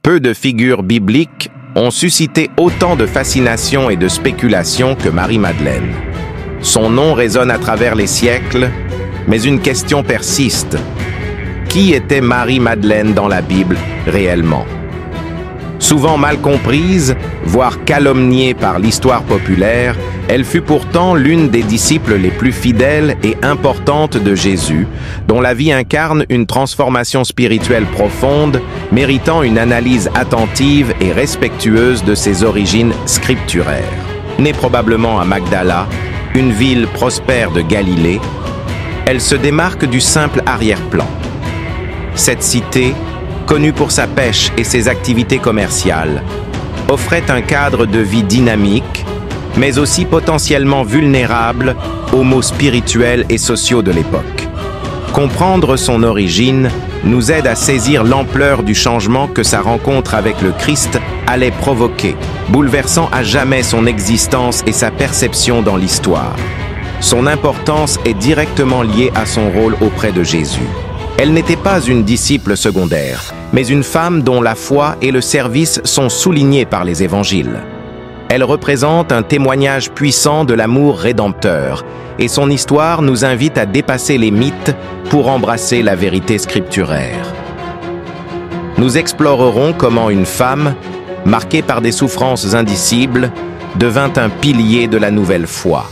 Peu de figures bibliques ont suscité autant de fascination et de spéculation que Marie-Madeleine. Son nom résonne à travers les siècles, mais une question persiste. Qui était Marie-Madeleine dans la Bible réellement? Souvent mal comprise, voire calomniée par l'histoire populaire, elle fut pourtant l'une des disciples les plus fidèles et importantes de Jésus, dont la vie incarne une transformation spirituelle profonde, méritant une analyse attentive et respectueuse de ses origines scripturaires. Née probablement à Magdala, une ville prospère de Galilée, elle se démarque du simple arrière-plan. Cette cité, connue pour sa pêche et ses activités commerciales, offrait un cadre de vie dynamique, mais aussi potentiellement vulnérable aux maux spirituels et sociaux de l'époque. Comprendre son origine nous aide à saisir l'ampleur du changement que sa rencontre avec le Christ allait provoquer, bouleversant à jamais son existence et sa perception dans l'histoire. Son importance est directement liée à son rôle auprès de Jésus. Elle n'était pas une disciple secondaire, mais une femme dont la foi et le service sont soulignés par les évangiles. Elle représente un témoignage puissant de l'amour rédempteur, et son histoire nous invite à dépasser les mythes pour embrasser la vérité scripturaire. Nous explorerons comment une femme, marquée par des souffrances indicibles, devint un pilier de la nouvelle foi.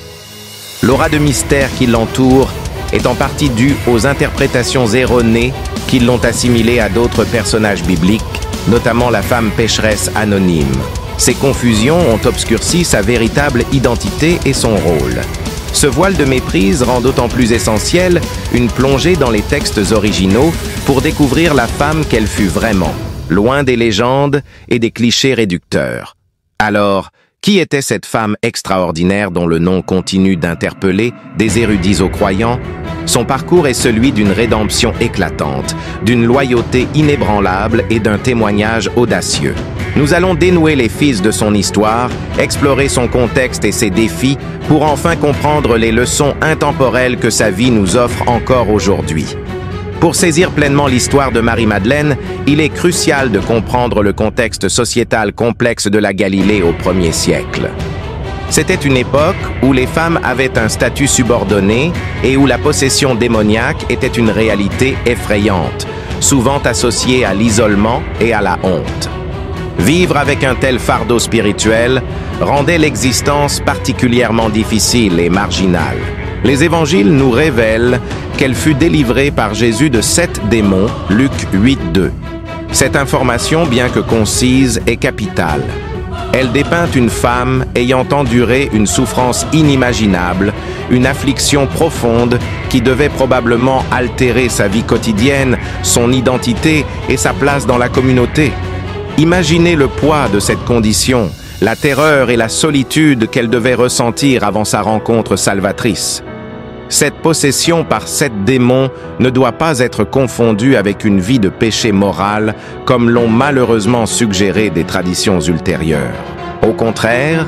L'aura de mystère qui l'entoure est en partie due aux interprétations erronées qui l'ont assimilée à d'autres personnages bibliques, notamment la femme pécheresse anonyme. Ces confusions ont obscurci sa véritable identité et son rôle. Ce voile de méprise rend d'autant plus essentiel une plongée dans les textes originaux pour découvrir la femme qu'elle fut vraiment, loin des légendes et des clichés réducteurs. Alors, qui était cette femme extraordinaire dont le nom continue d'interpeller des érudits aux croyants? Son parcours est celui d'une rédemption éclatante, d'une loyauté inébranlable et d'un témoignage audacieux. Nous allons dénouer les fils de son histoire, explorer son contexte et ses défis pour enfin comprendre les leçons intemporelles que sa vie nous offre encore aujourd'hui. Pour saisir pleinement l'histoire de Marie-Madeleine, il est crucial de comprendre le contexte sociétal complexe de la Galilée au 1er siècle. C'était une époque où les femmes avaient un statut subordonné et où la possession démoniaque était une réalité effrayante, souvent associée à l'isolement et à la honte. Vivre avec un tel fardeau spirituel rendait l'existence particulièrement difficile et marginale. Les évangiles nous révèlent qu'elle fut délivrée par Jésus de 7 démons, Luc 8:2. Cette information, bien que concise, est capitale. Elle dépeint une femme ayant enduré une souffrance inimaginable, une affliction profonde qui devait probablement altérer sa vie quotidienne, son identité et sa place dans la communauté. Imaginez le poids de cette condition, la terreur et la solitude qu'elle devait ressentir avant sa rencontre salvatrice. Cette possession par 7 démons ne doit pas être confondue avec une vie de péché moral, comme l'ont malheureusement suggéré des traditions ultérieures. Au contraire,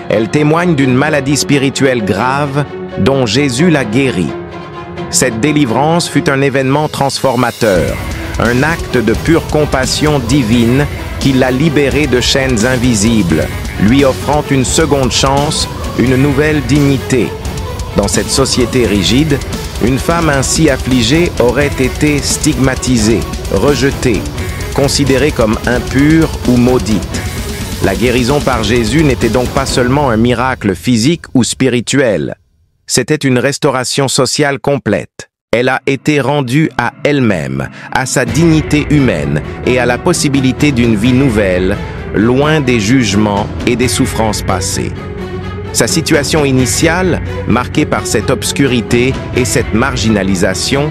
elle témoigne d'une maladie spirituelle grave dont Jésus la guérit. Cette délivrance fut un événement transformateur, un acte de pure compassion divine qui l'a libérée de chaînes invisibles, lui offrant une seconde chance, une nouvelle dignité. Dans cette société rigide, une femme ainsi affligée aurait été stigmatisée, rejetée, considérée comme impure ou maudite. La guérison par Jésus n'était donc pas seulement un miracle physique ou spirituel. C'était une restauration sociale complète. Elle a été rendue à elle-même, à sa dignité humaine et à la possibilité d'une vie nouvelle, loin des jugements et des souffrances passées. Sa situation initiale, marquée par cette obscurité et cette marginalisation,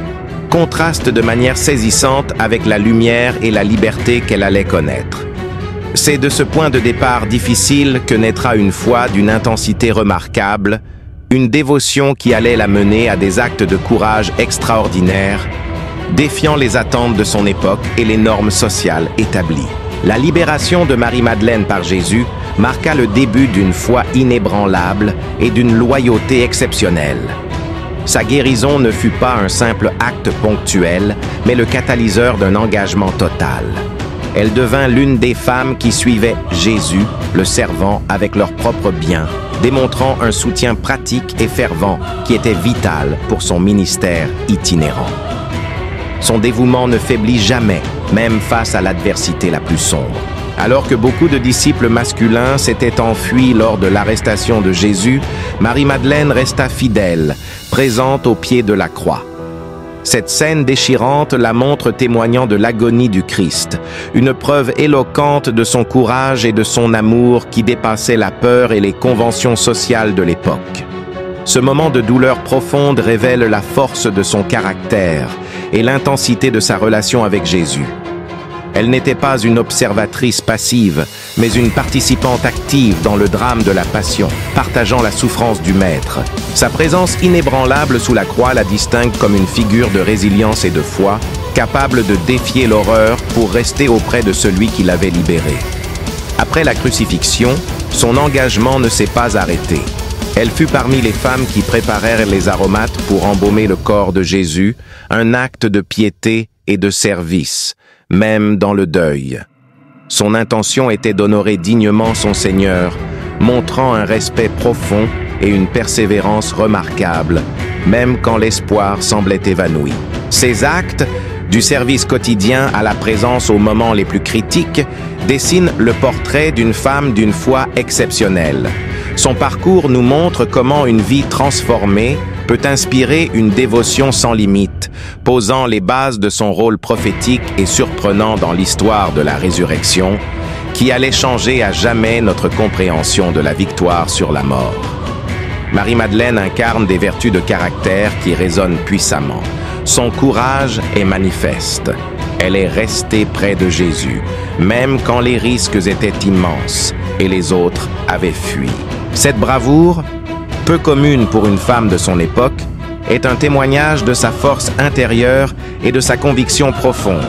contraste de manière saisissante avec la lumière et la liberté qu'elle allait connaître. C'est de ce point de départ difficile que naîtra une foi d'une intensité remarquable, une dévotion qui allait la mener à des actes de courage extraordinaires, défiant les attentes de son époque et les normes sociales établies. La libération de Marie-Madeleine par Jésus marqua le début d'une foi inébranlable et d'une loyauté exceptionnelle. Sa guérison ne fut pas un simple acte ponctuel, mais le catalyseur d'un engagement total. elle devint l'une des femmes qui suivaient Jésus, le servant, avec leurs propres biens, démontrant un soutien pratique et fervent qui était vital pour son ministère itinérant. Son dévouement ne faiblit jamais, même face à l'adversité la plus sombre. Alors que beaucoup de disciples masculins s'étaient enfuis lors de l'arrestation de Jésus, Marie-Madeleine resta fidèle, présente au pied de la croix. Cette scène déchirante la montre témoignant de l'agonie du Christ, une preuve éloquente de son courage et de son amour qui dépassait la peur et les conventions sociales de l'époque. Ce moment de douleur profonde révèle la force de son caractère et l'intensité de sa relation avec Jésus. Elle n'était pas une observatrice passive, mais une participante active dans le drame de la passion, partageant la souffrance du Maître. Sa présence inébranlable sous la croix la distingue comme une figure de résilience et de foi, capable de défier l'horreur pour rester auprès de celui qui l'avait libérée. Après la crucifixion, son engagement ne s'est pas arrêté. Elle fut parmi les femmes qui préparèrent les aromates pour embaumer le corps de Jésus, un acte de piété et de service, même dans le deuil. Son intention était d'honorer dignement son Seigneur, montrant un respect profond et une persévérance remarquable, même quand l'espoir semblait évanoui. Ces actes, du service quotidien à la présence aux moments les plus critiques, dessinent le portrait d'une femme d'une foi exceptionnelle. Son parcours nous montre comment une vie transformée peut inspirer une dévotion sans limite, posant les bases de son rôle prophétique et surprenant dans l'histoire de la résurrection, qui allait changer à jamais notre compréhension de la victoire sur la mort. Marie-Madeleine incarne des vertus de caractère qui résonnent puissamment. Son courage est manifeste. Elle est restée près de Jésus, même quand les risques étaient immenses et les autres avaient fui. Cette bravoure, peu commune pour une femme de son époque, est un témoignage de sa force intérieure et de sa conviction profonde,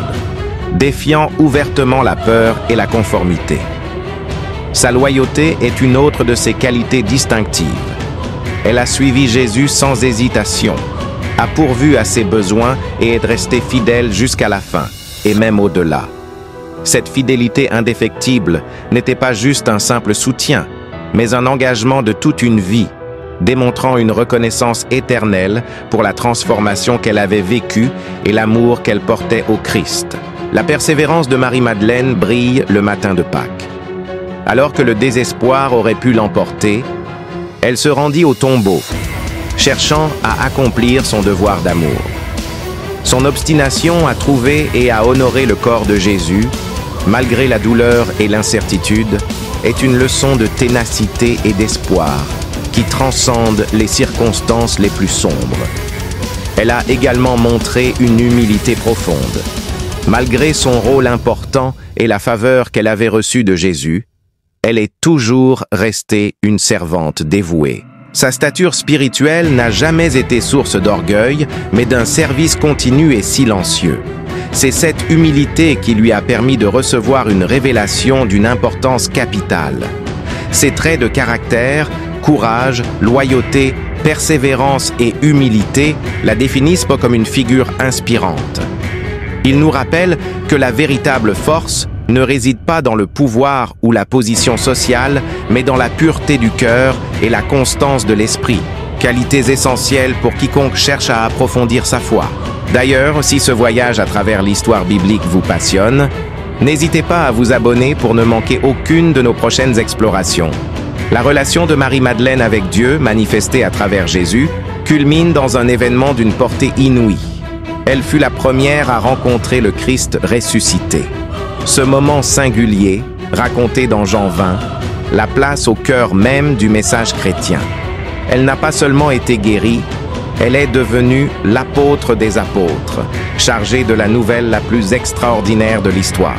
défiant ouvertement la peur et la conformité. Sa loyauté est une autre de ses qualités distinctives. Elle a suivi Jésus sans hésitation, a pourvu à ses besoins et est restée fidèle jusqu'à la fin, et même au-delà. Cette fidélité indéfectible n'était pas juste un simple soutien, mais un engagement de toute une vie, démontrant une reconnaissance éternelle pour la transformation qu'elle avait vécue et l'amour qu'elle portait au Christ. La persévérance de Marie-Madeleine brille le matin de Pâques. Alors que le désespoir aurait pu l'emporter, elle se rendit au tombeau, cherchant à accomplir son devoir d'amour. Son obstination à trouver et à honorer le corps de Jésus, malgré la douleur et l'incertitude, est une leçon de ténacité et d'espoir qui transcende les circonstances les plus sombres. Elle a également montré une humilité profonde. Malgré son rôle important et la faveur qu'elle avait reçue de Jésus, elle est toujours restée une servante dévouée. Sa stature spirituelle n'a jamais été source d'orgueil, mais d'un service continu et silencieux. C'est cette humilité qui lui a permis de recevoir une révélation d'une importance capitale. Ses traits de caractère, courage, loyauté, persévérance et humilité la définissent comme une figure inspirante. Il nous rappelle que la véritable force ne réside pas dans le pouvoir ou la position sociale, mais dans la pureté du cœur et la constance de l'esprit, qualités essentielles pour quiconque cherche à approfondir sa foi. D'ailleurs, si ce voyage à travers l'histoire biblique vous passionne, n'hésitez pas à vous abonner pour ne manquer aucune de nos prochaines explorations. La relation de Marie-Madeleine avec Dieu, manifestée à travers Jésus, culmine dans un événement d'une portée inouïe. Elle fut la première à rencontrer le Christ ressuscité. Ce moment singulier, raconté dans Jean 20, la place au cœur même du message chrétien. Elle n'a pas seulement été guérie, elle est devenue l'apôtre des apôtres, chargée de la nouvelle la plus extraordinaire de l'histoire.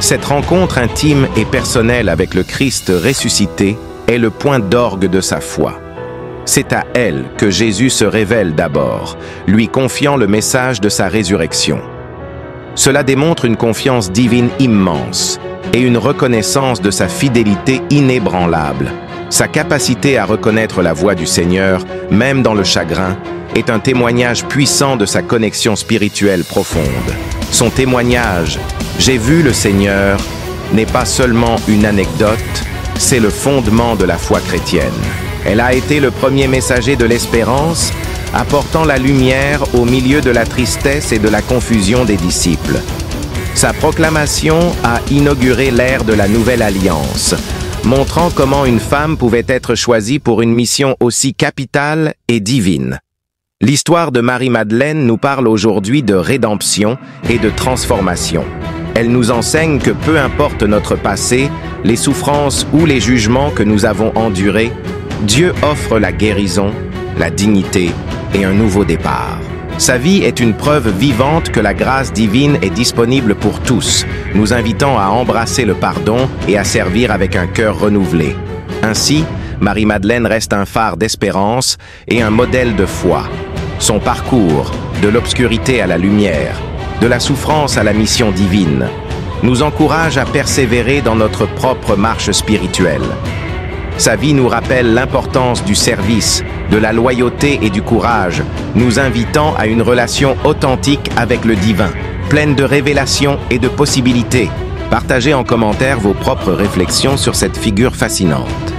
Cette rencontre intime et personnelle avec le Christ ressuscité est le point d'orgue de sa foi. C'est à elle que Jésus se révèle d'abord, lui confiant le message de sa résurrection. Cela démontre une confiance divine immense et une reconnaissance de sa fidélité inébranlable. Sa capacité à reconnaître la voix du Seigneur, même dans le chagrin, est un témoignage puissant de sa connexion spirituelle profonde. Son témoignage, J'ai vu le Seigneur n'est pas seulement une anecdote, c'est le fondement de la foi chrétienne. Elle a été le premier messager de l'espérance, apportant la lumière au milieu de la tristesse et de la confusion des disciples. Sa proclamation a inauguré l'ère de la Nouvelle Alliance, montrant comment une femme pouvait être choisie pour une mission aussi capitale et divine. L'histoire de Marie-Madeleine nous parle aujourd'hui de rédemption et de transformation. Elle nous enseigne que peu importe notre passé, les souffrances ou les jugements que nous avons endurés, Dieu offre la guérison, la dignité et un nouveau départ. Sa vie est une preuve vivante que la grâce divine est disponible pour tous, nous invitant à embrasser le pardon et à servir avec un cœur renouvelé. Ainsi, Marie-Madeleine reste un phare d'espérance et un modèle de foi. Son parcours, de l'obscurité à la lumière, de la souffrance à la mission divine, nous encourage à persévérer dans notre propre marche spirituelle. Sa vie nous rappelle l'importance du service, de la loyauté et du courage, nous invitant à une relation authentique avec le divin, pleine de révélations et de possibilités. Partagez en commentaire vos propres réflexions sur cette figure fascinante.